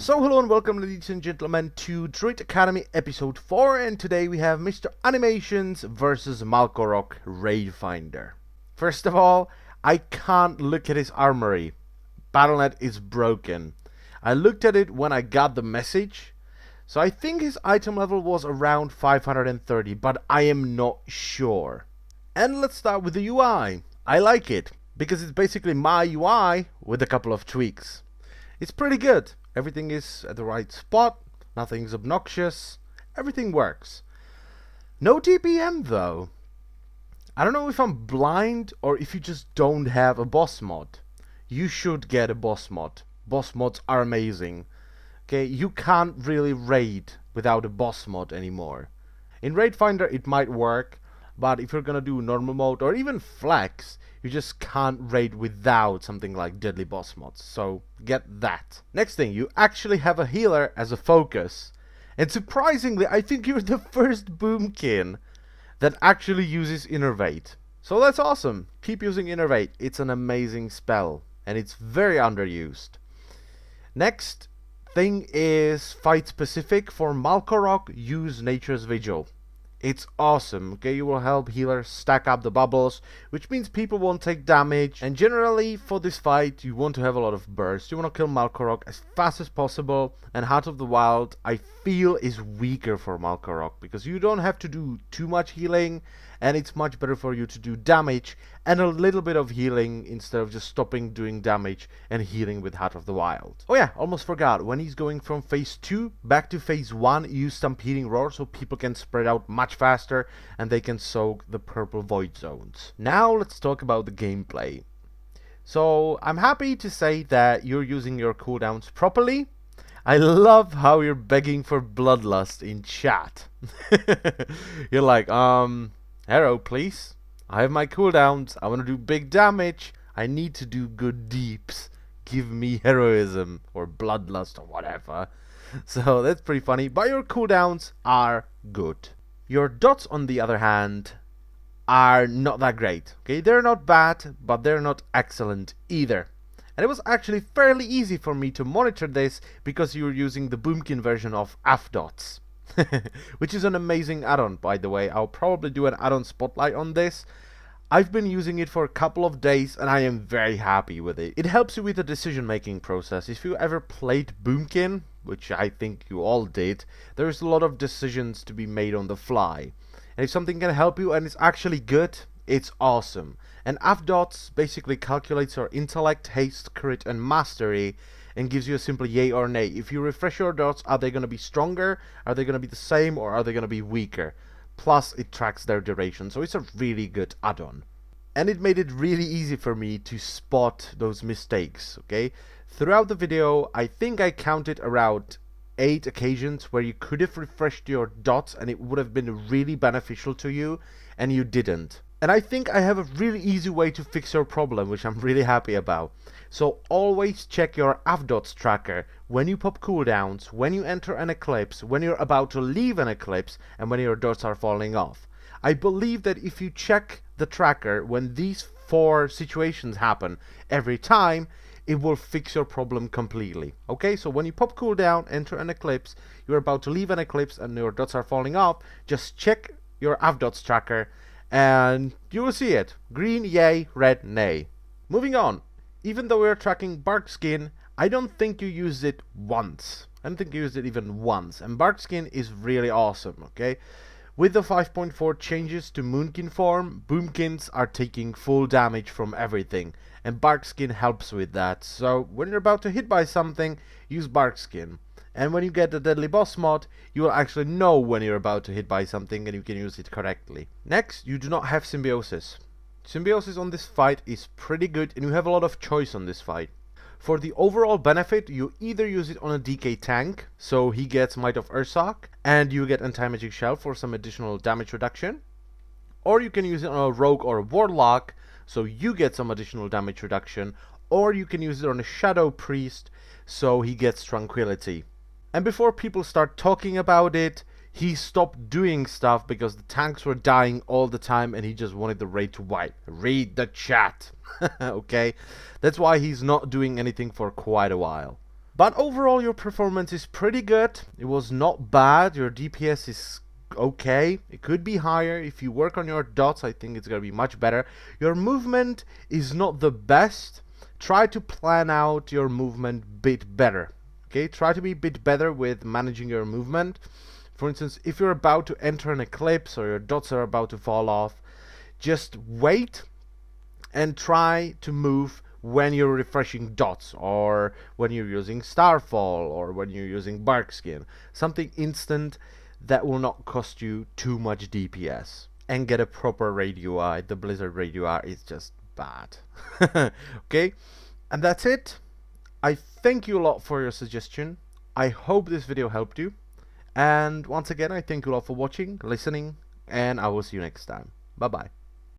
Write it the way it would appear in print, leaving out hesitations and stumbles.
So hello and welcome ladies and gentlemen to Druid Academy episode 4, and today we have Mr. Animationz versus Malkorok Raid Finder. First of all, I can't look at his armory. Battle.net is broken. I looked at it when I got the message, so I think his item level was around 530, but I am not sure. And let's start with the UI. I like it, because it's basically my UI with a couple of tweaks. It's pretty good. Everything is at the right spot, nothing's obnoxious, everything works. No TPM though. I don't know if I'm blind or if you just don't have a boss mod. You should get a boss mod. Boss mods are amazing. Okay, you can't really raid without a boss mod anymore. In Raid Finder it might work, but if you're gonna do normal mode or even flex, you just can't raid without something like deadly boss mods, so get that. Next thing, you actually have a healer as a focus. And surprisingly, I think you're the first boomkin that actually uses Innervate. So that's awesome. Keep using Innervate. It's an amazing spell, and it's very underused. Next thing is fight specific. For Malkorok, use Nature's Vigil. It's awesome, okay? You will help healers stack up the bubbles, which means people won't take damage. And generally, for this fight, you want to have a lot of burst. You want to kill Malkorok as fast as possible. And Heart of the Wild, I feel, is weaker for Malkorok, because you don't have to do too much healing, and it's much better for you to do damage and a little bit of healing instead of just stopping doing damage and healing with Heart of the Wild. Oh yeah, almost forgot. When he's going from phase 2 back to phase 1, use Stampeding Roar so people can spread out much faster and they can soak the purple void zones. Now let's talk about the gameplay. So I'm happy to say that you're using your cooldowns properly. I love how you're begging for bloodlust in chat. You're like, Hero, please. I have my cooldowns. I want to do big damage. I need to do good deeps. Give me heroism or bloodlust or whatever. So that's pretty funny. But your cooldowns are good. Your dots, on the other hand, are not that great. Okay, they're not bad, but they're not excellent either. And it was actually fairly easy for me to monitor this because you were using the Boomkin version of AFDots. Which is an amazing add-on, by the way. I'll probably do an add-on spotlight on this. I've been using it for a couple of days and I am very happy with it. It helps you with the decision making process. If you ever played Boomkin, which I think you all did, there's a lot of decisions to be made on the fly. And if something can help you and it's actually good, it's awesome. And AFDots basically calculates your intellect, haste, crit and mastery and gives you a simple yay or nay. If you refresh your dots, are they going to be stronger? Are they going to be the same? Or are they going to be weaker? Plus, it tracks their duration, so it's a really good add-on. And it made it really easy for me to spot those mistakes, okay? Throughout the video, I think I counted around 8 occasions where you could have refreshed your dots and it would have been really beneficial to you, and you didn't. And I think I have a really easy way to fix your problem, which I'm really happy about. So always check your AFDots tracker when you pop cooldowns, when you enter an eclipse, when you're about to leave an eclipse, and when your dots are falling off. I believe that if you check the tracker when these 4 situations happen every time, it will fix your problem completely. Okay, so when you pop cooldown, enter an eclipse, you're about to leave an eclipse and your dots are falling off, just check your AFDots tracker and you will see it. Green, yay, red, nay. Moving on. Even though we're tracking Barkskin, I don't think you used it once. I don't think you used it even once. And Barkskin is really awesome, okay? With the 5.4 changes to Moonkin form, Boomkins are taking full damage from everything. And Barkskin helps with that. So when you're about to hit by something, use Barkskin. And when you get the Deadly Boss mod, you will actually know when you're about to hit by something and you can use it correctly. Next, you do not have Symbiosis. Symbiosis on this fight is pretty good and you have a lot of choice on this fight. For the overall benefit, you either use it on a DK tank, so he gets Might of Ursak, and you get Anti-Magic Shell for some additional damage reduction. Or you can use it on a Rogue or a Warlock, so you get some additional damage reduction. Or you can use it on a Shadow Priest, so he gets Tranquility. And before people start talking about it, he stopped doing stuff because the tanks were dying all the time and he just wanted the raid to wipe. Read the chat. Okay? That's why he's not doing anything for quite a while. But overall, your performance is pretty good. It was not bad. Your DPS is okay. It could be higher. If you work on your dots, I think it's gonna be much better. Your movement is not the best. Try to plan out your movement bit better. Okay, try to be a bit better with managing your movement. For instance, if you're about to enter an eclipse or your dots are about to fall off, just wait and try to move when you're refreshing dots, or when you're using Starfall, or when you're using Barkskin. Something instant that will not cost you too much DPS. And get a proper raid UI. The Blizzard raid UI is just bad. Okay, and that's it. I thank you a lot for your suggestion. I hope this video helped you. And once again, I thank you all for watching, listening, and I will see you next time. Bye bye.